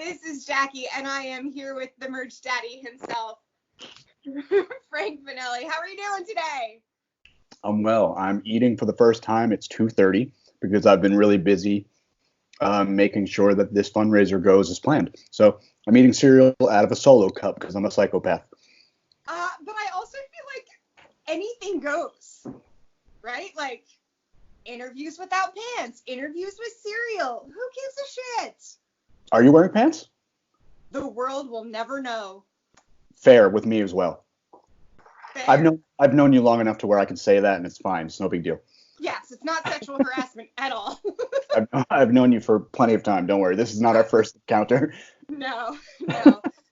This is Jackie, and I am here with the merch daddy himself, Frank Fanelli. How are you doing today? I'm well. I'm eating for the first time. It's 2:30 because I've been really busy making sure that this fundraiser goes as planned. So I'm eating cereal out of a Solo cup because I'm a psychopath. But I also feel like anything goes, right? Like interviews without pants, interviews with cereal. Who gives a shit? Are you wearing pants? The world will never know. Fair with me as well. Fair. I've known you long enough to where I can say that and it's fine. It's no big deal. Yes, it's not sexual harassment at all. I've known you for plenty of time. Don't worry. This is not our first encounter. No.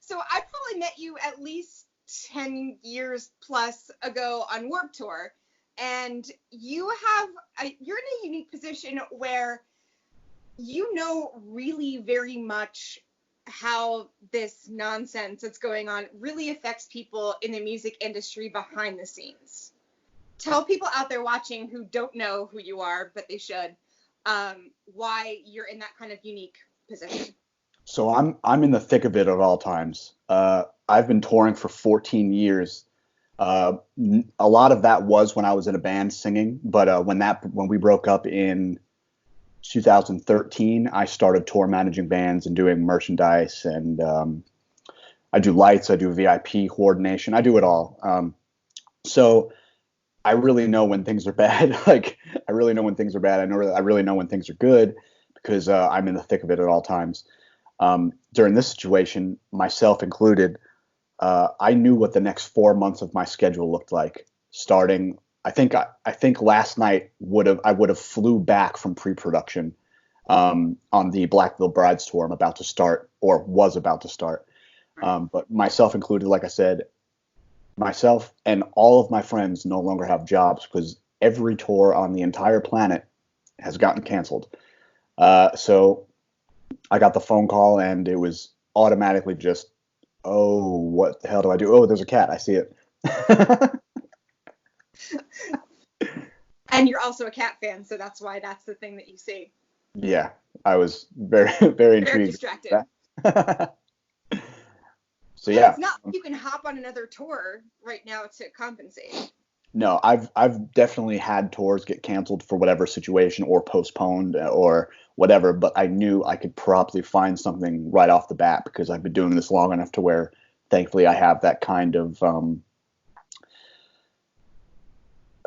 So I probably met you at least 10 years plus ago on Warped Tour, and you're in a unique position where you know really very much how this nonsense that's going on really affects people in the music industry behind the scenes. Tell people out there watching who don't know who you are, but they should, why you're in that kind of unique position. So I'm in the thick of it at all times. I've been touring for 14 years. A lot of that was when I was in a band singing, but when we broke up in 2013, I started tour managing bands and doing merchandise, and I do lights, I do VIP coordination, I do it all. So I really know when things are bad. Like I really know when things are bad. I really know when things are good because I'm in the thick of it at all times. During this situation, myself included, I knew what the next 4 months of my schedule looked like. Starting, I think last night I would have flew back from pre-production on the Blackville Brides tour I'm about to start, or was about to start. But myself included, like I said, myself and all of my friends no longer have jobs because every tour on the entire planet has gotten canceled. So I got the phone call and it was automatically just, oh, what the hell do I do? Oh, there's a cat. I see it. And you're also a cat fan, so that's why that's the thing that you see. Yeah, I was very, very intrigued. Very distracted. So yeah. It's not like you can hop on another tour right now to compensate. No, I've definitely had tours get canceled for whatever situation or postponed or whatever, but I knew I could probably find something right off the bat because I've been doing this long enough to where thankfully I have that kind of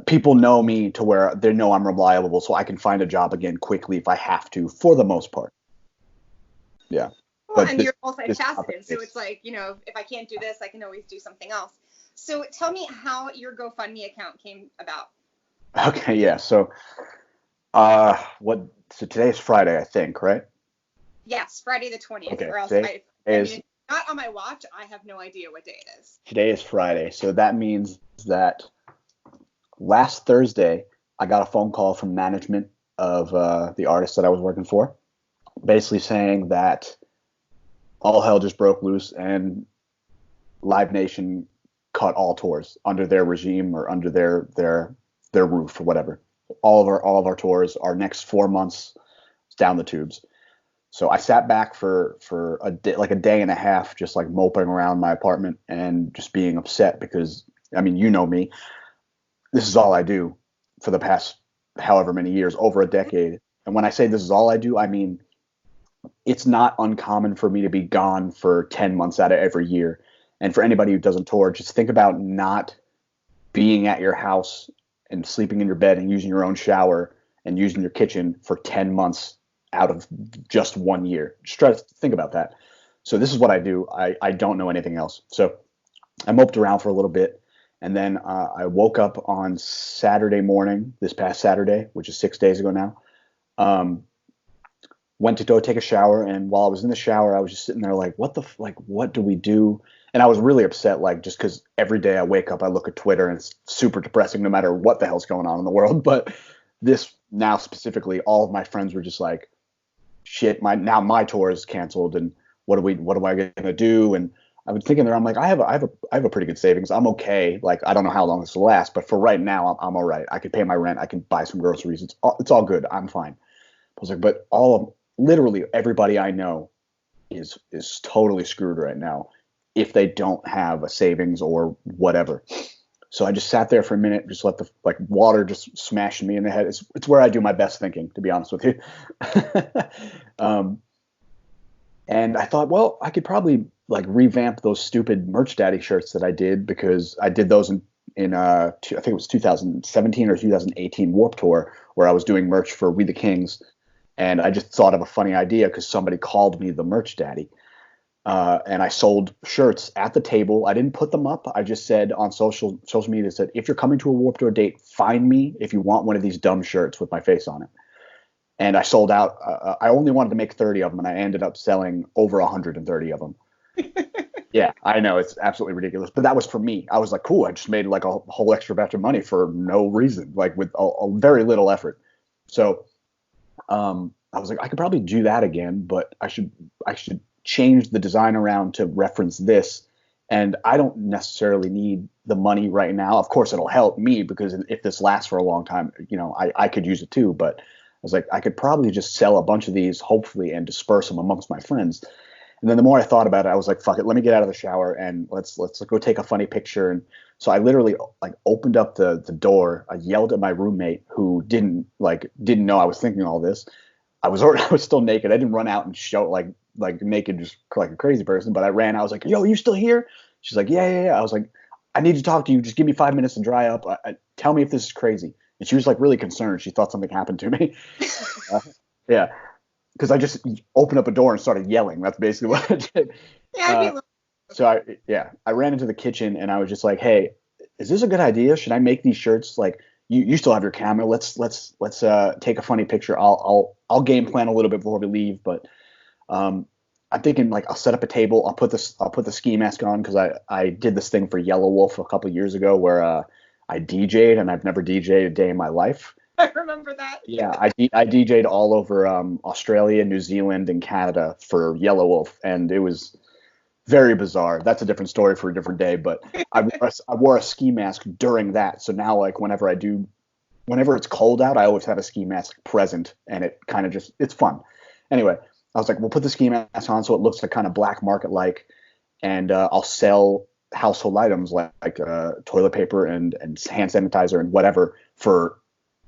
people know me to where they know I'm reliable, so I can find a job again quickly if I have to, for the most part. Yeah. Well, and you're multifaceted, so it's like, if I can't do this, I can always do something else. So tell me how your GoFundMe account came about. Okay, yeah. So, so today's Friday, I think, right? Yes, Friday the 20th. Okay, or else it's not on my watch. I have no idea what day it is. Today is Friday, so that means that last Thursday I got a phone call from management of the artist that I was working for, basically saying that all hell just broke loose and Live Nation cut all tours under their regime or under their roof or whatever. All of our tours, our next 4 months, it's down the tubes. So I sat back for a day and a half, just like moping around my apartment and just being upset because, I mean, you know me, this is all I do for the past however many years, over a decade. And when I say this is all I do, I mean, it's not uncommon for me to be gone for 10 months out of every year. And for anybody who doesn't tour, just think about not being at your house and sleeping in your bed and using your own shower and using your kitchen for 10 months out of just 1 year. Just try to think about that. So this is what I do. I don't know anything else. So I moped around for a little bit. And then I woke up on Saturday morning, this past Saturday, which is 6 days ago now. Went to go take a shower, and while I was in the shower, I was just sitting there like, what do we do? And I was really upset, like, just because every day I wake up, I look at Twitter, and it's super depressing no matter what the hell's going on in the world. But this now specifically, all of my friends were just like, shit, my tour is canceled, and what am I going to do? And I was thinking there, I'm like, I have a pretty good savings. I'm okay. Like, I don't know how long this will last, but for right now, I'm all right. I can pay my rent. I can buy some groceries. It's all good. I'm fine. I was like, but literally everybody I know is totally screwed right now if they don't have a savings or whatever. So I just sat there for a minute, just let the water just smash me in the head. It's where I do my best thinking, to be honest with you. And I thought, well, I could probably revamp those stupid Merch Daddy shirts that I did, because I did those in I think it was 2017 or 2018 Warped Tour, where I was doing merch for We the Kings. And I just thought of a funny idea because somebody called me the Merch Daddy. And I sold shirts at the table. I didn't put them up. I just said on social media, said, if you're coming to a Warped Tour date, find me if you want one of these dumb shirts with my face on it. And I sold out. I only wanted to make 30 of them, and I ended up selling over 130 of them. Yeah, I know, it's absolutely ridiculous, but that was for me. I was like, cool, I just made a whole extra batch of money for no reason, with a very little effort. So I was like, I could probably do that again, but I should change the design around to reference this. And I don't necessarily need the money right now. Of course, it'll help me, because if this lasts for a long time, I could use it too. But I was like, I could probably just sell a bunch of these, hopefully, and disperse them amongst my friends. And then the more I thought about it, I was like, fuck it, let me get out of the shower and let's go take a funny picture. And so I literally opened up the door. I yelled at my roommate, who didn't know I was thinking all this. I was still naked. I didn't run out and show naked, just like a crazy person, but I ran. I was like, yo, you still here? She's like, yeah. I was like, I need to talk to you. Just give me 5 minutes to dry up. Tell me if this is crazy. And she was really concerned. She thought something happened to me. Yeah. Because I just opened up a door and started yelling. That's basically what I did. Yeah, so I ran into the kitchen and I was just like, hey, is this a good idea? Should I make these shirts? You still have your camera. Let's take a funny picture. I'll game plan a little bit before we leave, but I'm thinking I'll set up a table. I'll put the ski mask on, because I did this thing for Yellow Wolf a couple of years ago where I DJ'd, and I've never DJ'd a day in my life. I remember that. Yeah, I DJ'd all over Australia, New Zealand, and Canada for Yellow Wolf, and it was very bizarre. That's a different story for a different day. But I wore a ski mask during that, so now whenever it's cold out, I always have a ski mask present, and it kind of it's fun. Anyway, I was like, we'll put the ski mask on so it looks kind of black market and I'll sell household items like toilet paper and hand sanitizer and whatever for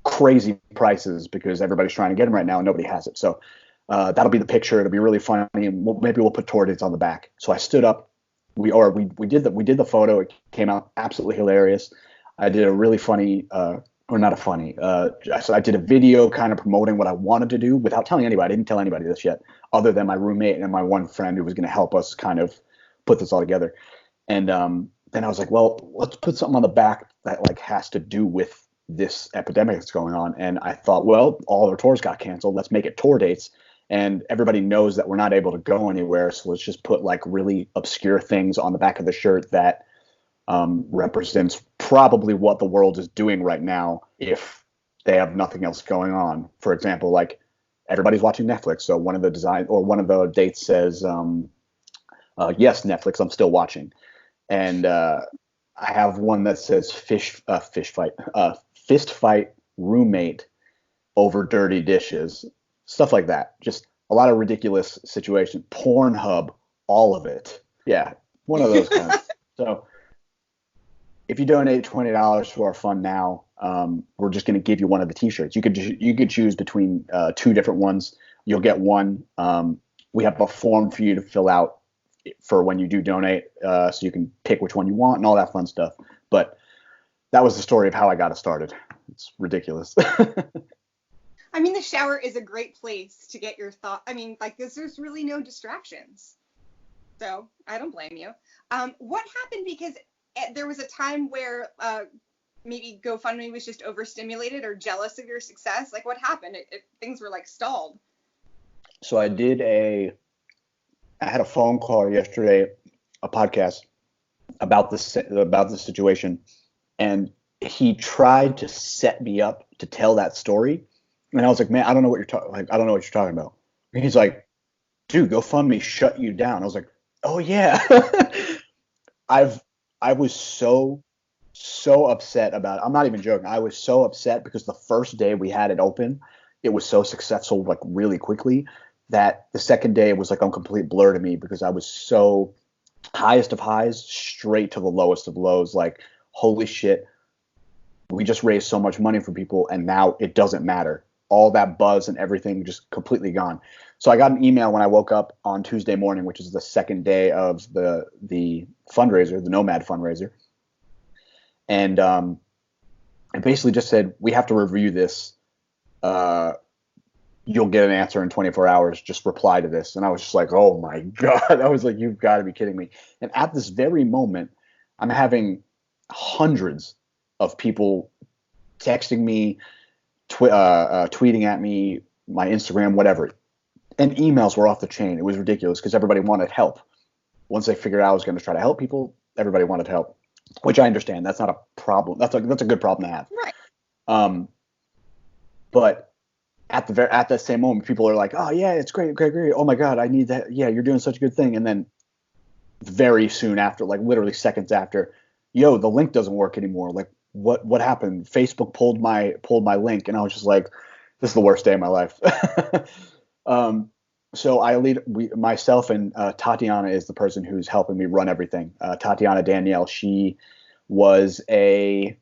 crazy prices, because everybody's trying to get them right now and nobody has it. So that'll be the picture. It'll be really funny, and maybe we'll put tour dates on the back. So I stood up. We did the photo. It came out absolutely hilarious. I did a really funny or not a funny. So I did a video kind of promoting what I wanted to do without telling anybody. I didn't tell anybody this yet, other than my roommate and my one friend who was going to help us kind of put this all together. And then I was like, well, let's put something on the back that has to do with this epidemic that's going on. And I thought, well, all our tours got canceled. Let's make it tour dates. And everybody knows that we're not able to go anywhere. So let's just put really obscure things on the back of the shirt that represents probably what the world is doing right now if they have nothing else going on. For example, everybody's watching Netflix. So one of the dates says, yes, Netflix, I'm still watching. And I have one that says fist fight roommate over dirty dishes, stuff like that. Just a lot of ridiculous situations. Pornhub, all of it. Yeah, one of those kinds. So if you donate $20 to our fund now, we're just going to give you one of the T-shirts. You could choose between two different ones. You'll get one. We have a form for you to fill out for when you do donate, so you can pick which one you want and all that fun stuff. But that was the story of how I got it started. It's ridiculous. I mean, the shower is a great place to get your thought. I mean, there's really no distractions. So I don't blame you. What happened? Because there was a time where maybe GoFundMe was just overstimulated or jealous of your success. What happened? Things were stalled. So I had a phone call yesterday, a podcast about the situation, and he tried to set me up to tell that story. And I was like, man, I don't know what you're talking. I don't know what you're talking about. And he's like, dude, GoFundMe shut you down. I was like, oh yeah. I was so upset about it. I'm not even joking. I was so upset because the first day we had it open, it was so successful, really quickly. that the second day was like a complete blur to me because I was so highest of highs straight to the lowest of lows. Like, holy shit, we just raised so much money for people and now it doesn't matter. All that buzz and everything just completely gone. So I got an email when I woke up on Tuesday morning, which is the second day of the fundraiser, the Nomad Fundraiser. And it basically just said, we have to review this. You'll get an answer in 24 hours. Just reply to this. And I was just like, oh my God. I was like, you've got to be kidding me. And at this very moment, I'm having hundreds of people texting me, tweeting at me, my Instagram, whatever. And emails were off the chain. It was ridiculous because everybody wanted help. Once they figured out I was going to try to help people, everybody wanted help, which I understand. That's not a problem. That's a good problem to have. Right. But at that same moment, people are like, oh yeah, it's great. Oh my God, I need that. Yeah, you're doing such a good thing. And then very soon after, like literally seconds after, yo, the link doesn't work anymore. Like, what happened? Facebook pulled my link, and I was just like, this is the worst day of my life. So I myself and Tatiana is the person who's helping me run everything. Tatiana Danielle, she was they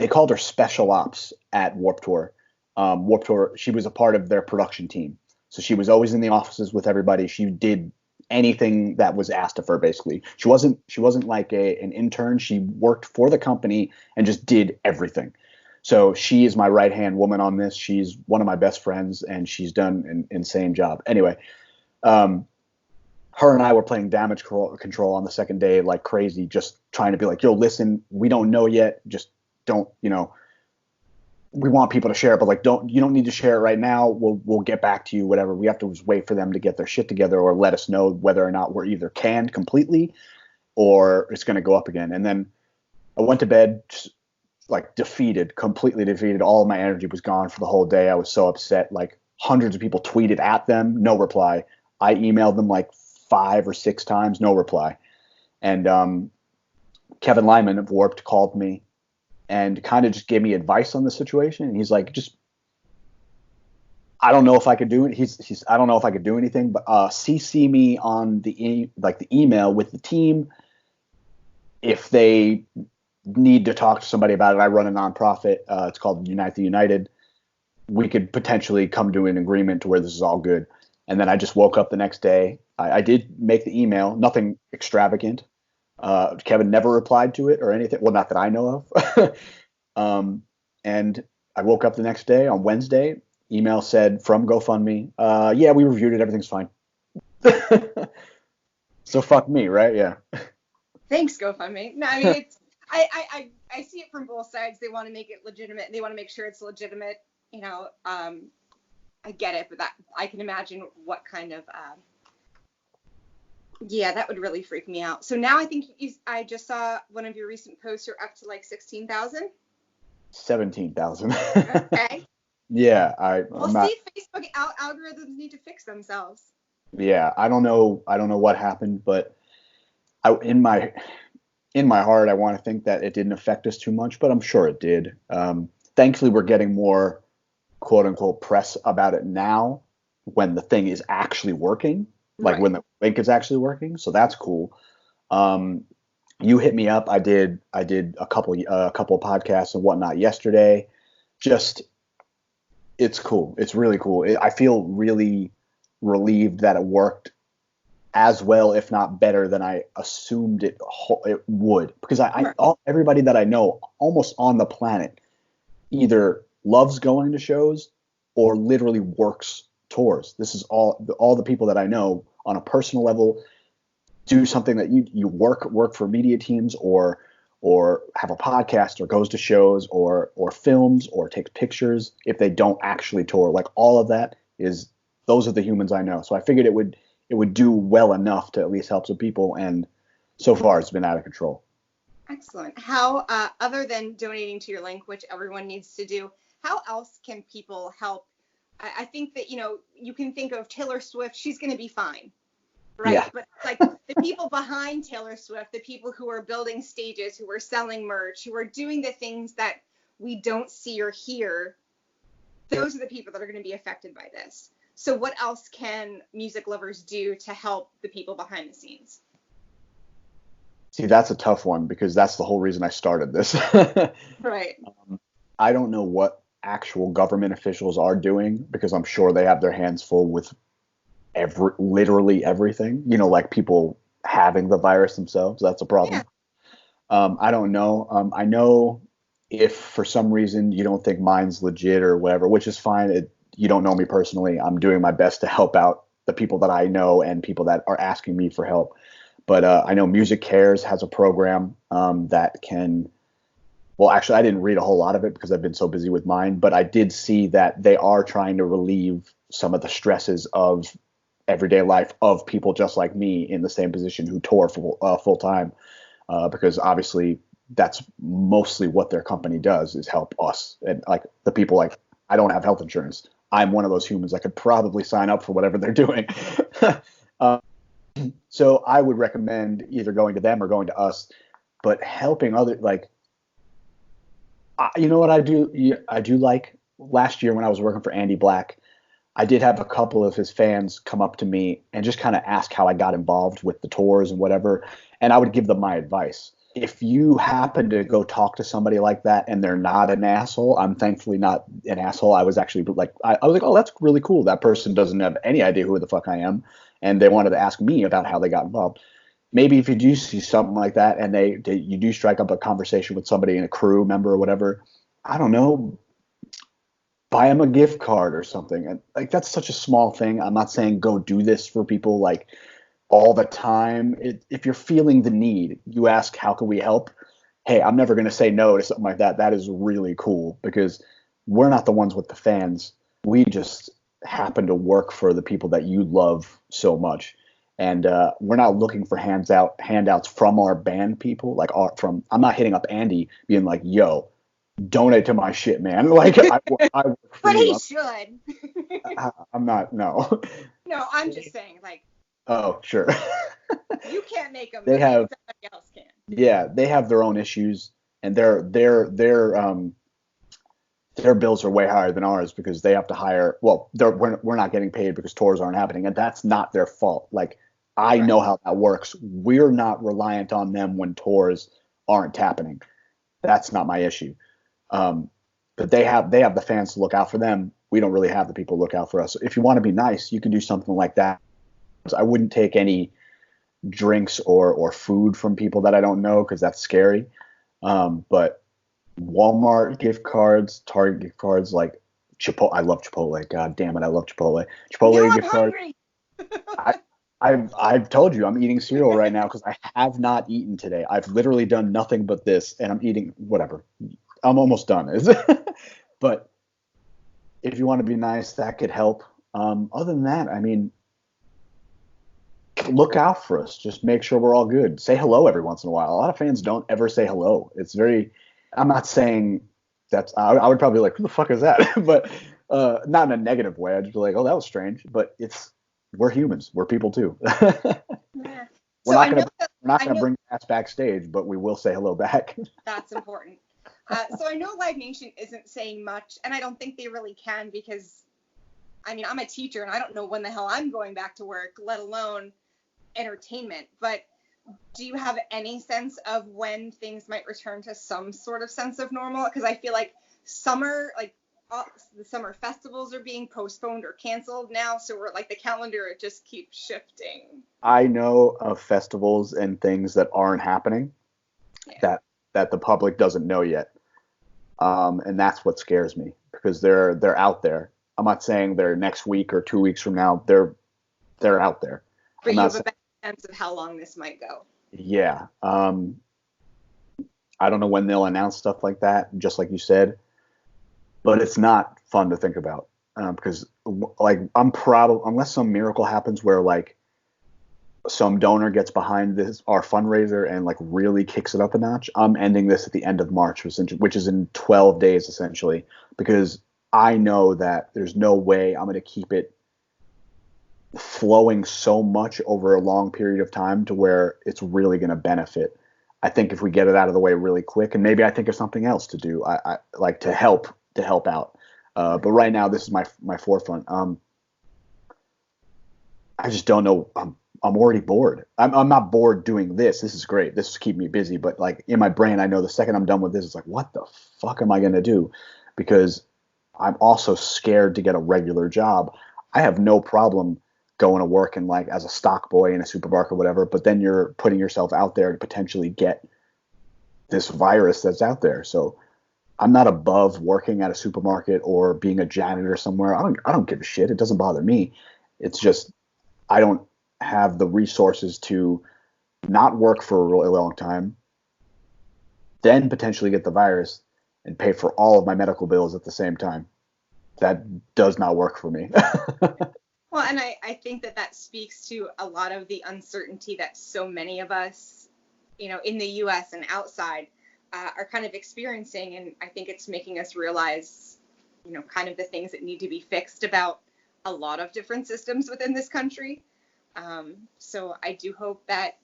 called her special ops at Warped Tour. Warped Tour, she was a part of their production team. So she was always in the offices with everybody. She did anything that was asked of her, basically. She wasn't like an intern. She worked for the company and just did everything. So she is my right-hand woman on this. She's one of my best friends, and she's done an insane job. Anyway, her and I were playing damage control on the second day like crazy, just trying to be like, yo, listen, we don't know yet. Just don't, we want people to share it, but like, you don't need to share it right now. We'll get back to you, whatever. We have to just wait for them to get their shit together or let us know whether or not we're either canned completely or it's going to go up again. And then I went to bed just, like completely defeated. All of my energy was gone for the whole day. I was so upset. Like hundreds of people tweeted at them, no reply. I emailed them like 5 or 6 times, no reply. And Kevin Lyman of Warped called me and kind of just gave me advice on the situation. And he's like, I don't know if I could do it. I don't know if I could do anything, but CC me on the email with the team. If they need to talk to somebody about it, I run a nonprofit. It's called Unite the United. We could potentially come to an agreement to where this is all good. And then I just woke up the next day. I did make the email, nothing extravagant. Kevin never replied to it or anything. Well, not that I know of. And I woke up the next day on Wednesday. Email said from GoFundMe, yeah, we reviewed it. Everything's fine. So fuck me, right? Yeah. Thanks, GoFundMe. No, I mean, it's, I see it from both sides. They want to make it legitimate. They want to make sure it's legitimate. I get it, but that I can imagine what kind of, yeah, that would really freak me out. So now I think I just saw one of your recent posts. You're up to like 16,000. 17,000. Okay. Yeah, See, Facebook algorithms need to fix themselves. Yeah, I don't know what happened, but in my heart, I want to think that it didn't affect us too much, but I'm sure it did. Thankfully, we're getting more quote unquote press about it now when the thing is actually working, like right. when the link is actually working. So that's cool. You hit me up. I did a couple podcasts and whatnot yesterday. Just, it's cool. It's really cool. I feel really relieved that it worked as well, if not better than I assumed it would, because everybody that I know almost on the planet either loves going to shows or literally works tours. This is all the people that I know on a personal level do something that you work for media teams or have a podcast or goes to shows or films or takes pictures if they don't actually tour. Like all of that those are the humans I know. So I figured it would do well enough to at least help some people, and so far it's been out of control. Excellent. How, other than donating to your link, which everyone needs to do, how else can people help? I think that, you can think of Taylor Swift, she's going to be fine, right? Yeah. But like the people behind Taylor Swift, the people who are building stages, who are selling merch, who are doing the things that we don't see or hear, those are the people that are going to be affected by this. So what else can music lovers do to help the people behind the scenes? See, that's a tough one because that's the whole reason I started this. Right. I don't know what actual government officials are doing because I'm sure they have their hands full with literally everything, like people having the virus themselves. That's a problem. I don't know. I know if for some reason you don't think mine's legit or whatever, which is fine. You don't know me personally. I'm doing my best to help out the people that I know and people that are asking me for help. But I know Music Cares has a program that can. Well, actually, I didn't read a whole lot of it because I've been so busy with mine. But I did see that they are trying to relieve some of the stresses of everyday life of people just like me in the same position who tour full time. Because obviously that's mostly what their company does is help us. And like the people like, I don't have health insurance. I'm one of those humans that could probably sign up for whatever they're doing. So I would recommend either going to them or going to us, but helping other, like, you know what I do? I do like last year when I was working for Andy Black, I did have a couple of his fans come up to me and just kind of ask how I got involved with the tours and whatever. And I would give them my advice. If you happen to go talk to somebody like that and they're not an asshole, I'm thankfully not an asshole. I was actually like, I was like, oh, that's really cool. That person doesn't have any idea who the fuck I am. And they wanted to ask me about how they got involved. Maybe if you do see something like that and you do strike up a conversation with somebody in a crew member or whatever, I don't know, buy them a gift card or something. And like, that's such a small thing. I'm not saying go do this for people like all the time. If you're feeling the need, you ask, how can we help? Hey, I'm never going to say no to something like that. That is really cool because we're not the ones with the fans. We just happen to work for the people that you love so much. And we're not looking for handouts from our band people. Like I'm not hitting up Andy being like, yo, donate to my shit, man. Like I work for but you. He should. I'm not, no. No, I'm just saying, like. Oh, sure. You can't make them. They have, somebody else can. yeah, they have their own issues, and their bills are way higher than ours because they have to hire. Well, we're not getting paid because tours aren't happening, and that's not their fault. Like I know how that works. We're not reliant on them when tours aren't happening. That's not my issue. But they have the fans to look out for them. We don't really have the people to look out for us. If you want to be nice, you can do something like that. I wouldn't take any drinks or food from people that I don't know because that's scary. But Walmart gift cards, Target gift cards, like Chipotle. I love Chipotle. God damn it, I love Chipotle. Chipotle gift cards. I've told you I'm eating cereal right now because I have not eaten today. I've literally done nothing but this, and I'm eating whatever. I'm almost done. But if you want to be nice, that could help. Other than that, I mean, look out for us. Just make sure we're all good. Say hello every once in a while. A lot of fans don't ever say hello. It's very. I'm not saying that's. I would probably be like, who the fuck is that? But not in a negative way. I'd just be like, oh, that was strange. But we're humans. We're people too. Yeah. We're not gonna bring ass backstage, but we will say hello back. That's important. So I know Live Nation isn't saying much, and I don't think they really can because, I mean, I'm a teacher and I don't know when the hell I'm going back to work, let alone entertainment. But do you have any sense of when things might return to some sort of sense of normal? Because I feel like the summer festivals are being postponed or canceled now, so we're like the calendar just keeps shifting. I know of festivals and things that aren't happening that the public doesn't know yet, and that's what scares me because they're out there. I'm not saying they're next week or 2 weeks from now. They're out there. But you have a better sense of how long this might go. Yeah. I don't know when they'll announce stuff like that, just like you said. But it's not fun to think about because, like, unless some miracle happens where, like, some donor gets behind our fundraiser and, like, really kicks it up a notch, I'm ending this at the end of March, which is in 12 days, essentially, because I know that there's no way I'm going to keep it flowing so much over a long period of time to where it's really going to benefit. I think if we get it out of the way really quick, and maybe I think of something else to do, I like to help out. But right now, this is my forefront. I just don't know. I'm already bored. I'm not bored doing this. This is great. This is keeping me busy. But like in my brain, I know the second I'm done with this, it's like, what the fuck am I gonna do? Because I'm also scared to get a regular job. I have no problem going to work and like as a stock boy in a supermarket or whatever, but then you're putting yourself out there to potentially get this virus that's out there. So I'm not above working at a supermarket or being a janitor somewhere. I don't give a shit. It doesn't bother me. It's just I don't have the resources to not work for a really long time, then potentially get the virus and pay for all of my medical bills at the same time. That does not work for me. Well, and I think that that speaks to a lot of the uncertainty that so many of us, in the US and outside, are kind of experiencing. And I think it's making us realize, kind of the things that need to be fixed about a lot of different systems within this country. So I do hope that,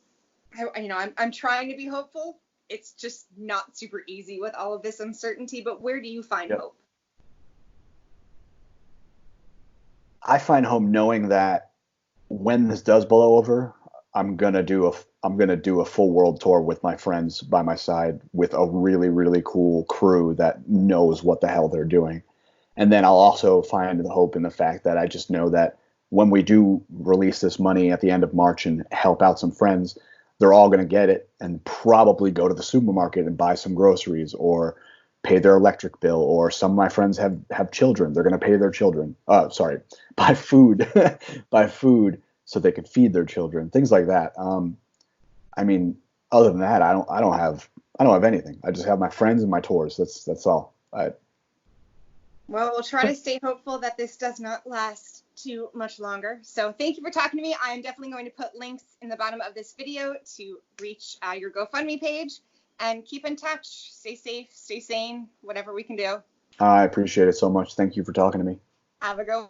I'm trying to be hopeful. It's just not super easy with all of this uncertainty. But where do you find Yep. hope? I find home knowing that when this does blow over, I'm gonna do a full world tour with my friends by my side with a really really cool crew that knows what the hell they're doing. And then I'll also find the hope in the fact that I just know that when we do release this money at the end of March and help out some friends, they're all going to get it and probably go to the supermarket and buy some groceries or pay their electric bill. Or some of my friends have children. They're going to pay their children. Sorry, buy food, buy food so they can feed their children. Things like that. I mean, other than that, I don't have anything. I just have my friends and my tours. That's all. Well, we'll try to stay hopeful that this does not last too much longer. So thank you for talking to me. I am definitely going to put links in the bottom of this video to reach your GoFundMe page, and keep in touch. Stay safe, stay sane, whatever we can do. I appreciate it so much. Thank you for talking to me. Have a good one.